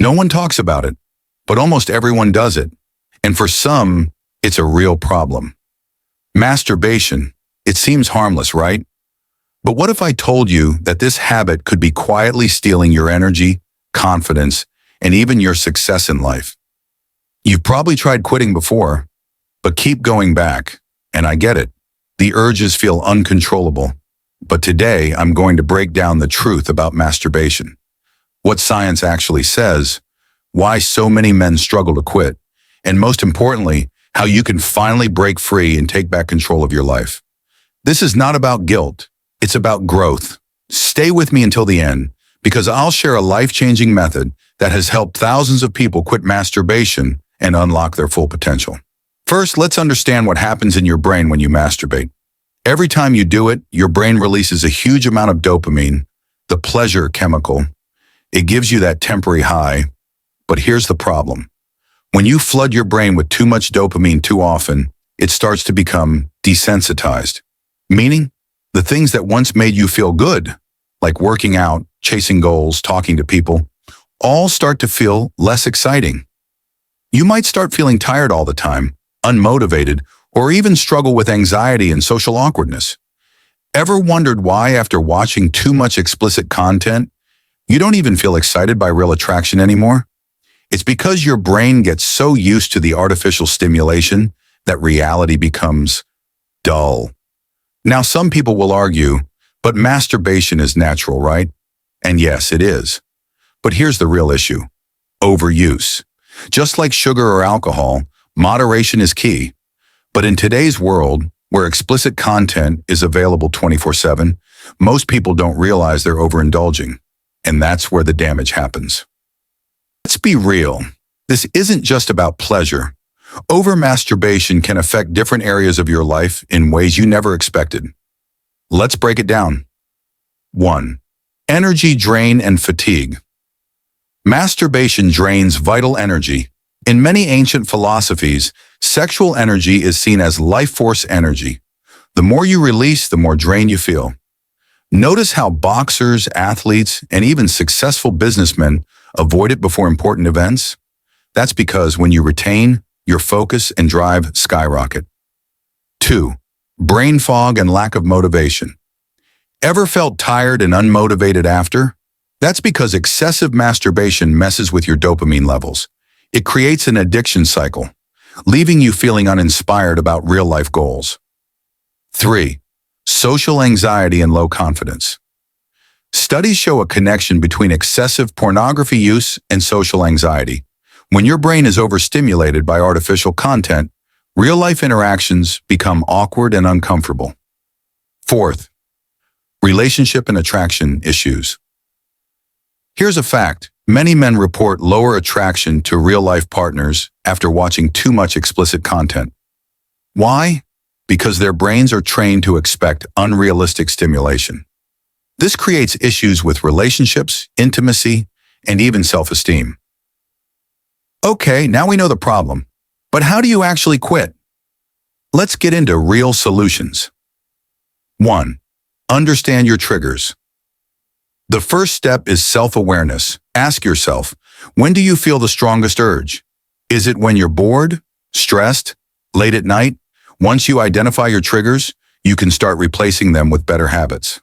No one talks about it, but almost everyone does it. And for some, it's a real problem. Masturbation. It seems harmless, right? But what if I told you that this habit could be quietly stealing your energy, confidence, and even your success in life? You've probably tried quitting before, but keep going back, and I get it. The urges feel uncontrollable. But today, I'm going to break down the truth about masturbation. What science actually says, why so many men struggle to quit, and most importantly, how you can finally break free and take back control of your life. This is not about guilt. It's about growth. Stay with me until the end, because I'll share a life-changing method that has helped thousands of people quit masturbation and unlock their full potential. First, let's understand what happens in your brain when you masturbate. Every time you do it, your brain releases a huge amount of dopamine, the pleasure chemical. It gives you that temporary high. But here's the problem. When you flood your brain with too much dopamine too often, it starts to become desensitized. Meaning, the things that once made you feel good, like working out, chasing goals, talking to people, all start to feel less exciting. You might start feeling tired all the time, unmotivated, or even struggle with anxiety and social awkwardness. Ever wondered why, after watching too much explicit content, you don't even feel excited by real attraction anymore? It's because your brain gets so used to the artificial stimulation that reality becomes dull. Now, some people will argue, but masturbation is natural, right? And yes, it is. But here's the real issue: overuse. Just like sugar or alcohol, moderation is key. But in today's world, where explicit content is available 24/7, most people don't realize they're overindulging. And that's where the damage happens. Let's be real. This isn't just about pleasure. Over-masturbation can affect different areas of your life in ways you never expected. Let's break it down. 1. Energy drain and fatigue. Masturbation drains vital energy. In many ancient philosophies, sexual energy is seen as life force energy. The more you release, the more drained you feel. Notice how boxers, athletes, and even successful businessmen avoid it before important events? That's because when you retain, your focus and drive skyrocket. 2. Brain fog and lack of motivation. Ever felt tired and unmotivated after? That's because excessive masturbation messes with your dopamine levels. It creates an addiction cycle, leaving you feeling uninspired about real-life goals. 3. Social anxiety and low confidence. Studies show a connection between excessive pornography use and social anxiety. When your brain is overstimulated by artificial content, real-life interactions become awkward and uncomfortable. 4th, relationship and attraction issues. Here's a fact. Many men report lower attraction to real-life partners after watching too much explicit content. Why? Because their brains are trained to expect unrealistic stimulation. This creates issues with relationships, intimacy, and even self-esteem. Okay, now we know the problem. But how do you actually quit? Let's get into real solutions. 1. Understand your triggers. The first step is self-awareness. Ask yourself, when do you feel the strongest urge? Is it when you're bored, stressed, late at night? Once you identify your triggers, you can start replacing them with better habits.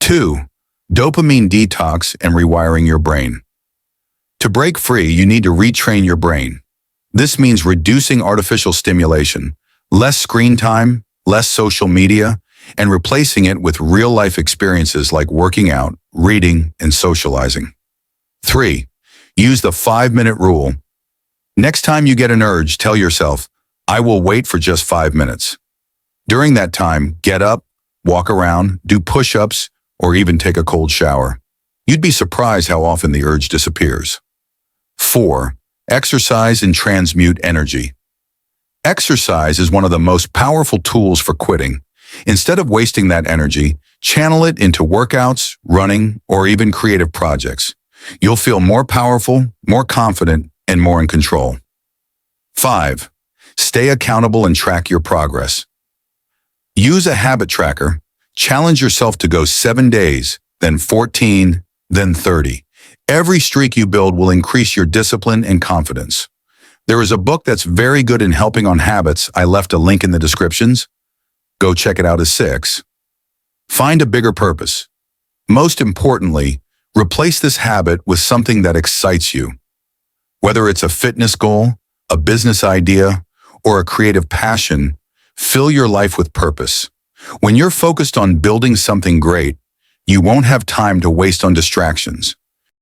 2. Dopamine detox and rewiring your brain. To break free, you need to retrain your brain. This means reducing artificial stimulation, less screen time, less social media, and replacing it with real-life experiences like working out, reading, and socializing. 3. Use the 5-minute rule. Next time you get an urge, tell yourself, I will wait for just 5 minutes. During that time, get up, walk around, do push-ups, or even take a cold shower. You'd be surprised how often the urge disappears. 4. Exercise and transmute energy. Exercise is one of the most powerful tools for quitting. Instead of wasting that energy, channel it into workouts, running, or even creative projects. You'll feel more powerful, more confident, and more in control. 5. Stay accountable and track your progress. Use a habit tracker. Challenge yourself to go 7 days, then 14, then 30. Every streak you build will increase your discipline and confidence. There is a book that's very good in helping on habits. I left a link in the descriptions. Go check it out as 6. Find a bigger purpose. Most importantly, replace this habit with something that excites you. Whether it's a fitness goal, a business idea, or a creative passion, fill your life with purpose. When you're focused on building something great, you won't have time to waste on distractions.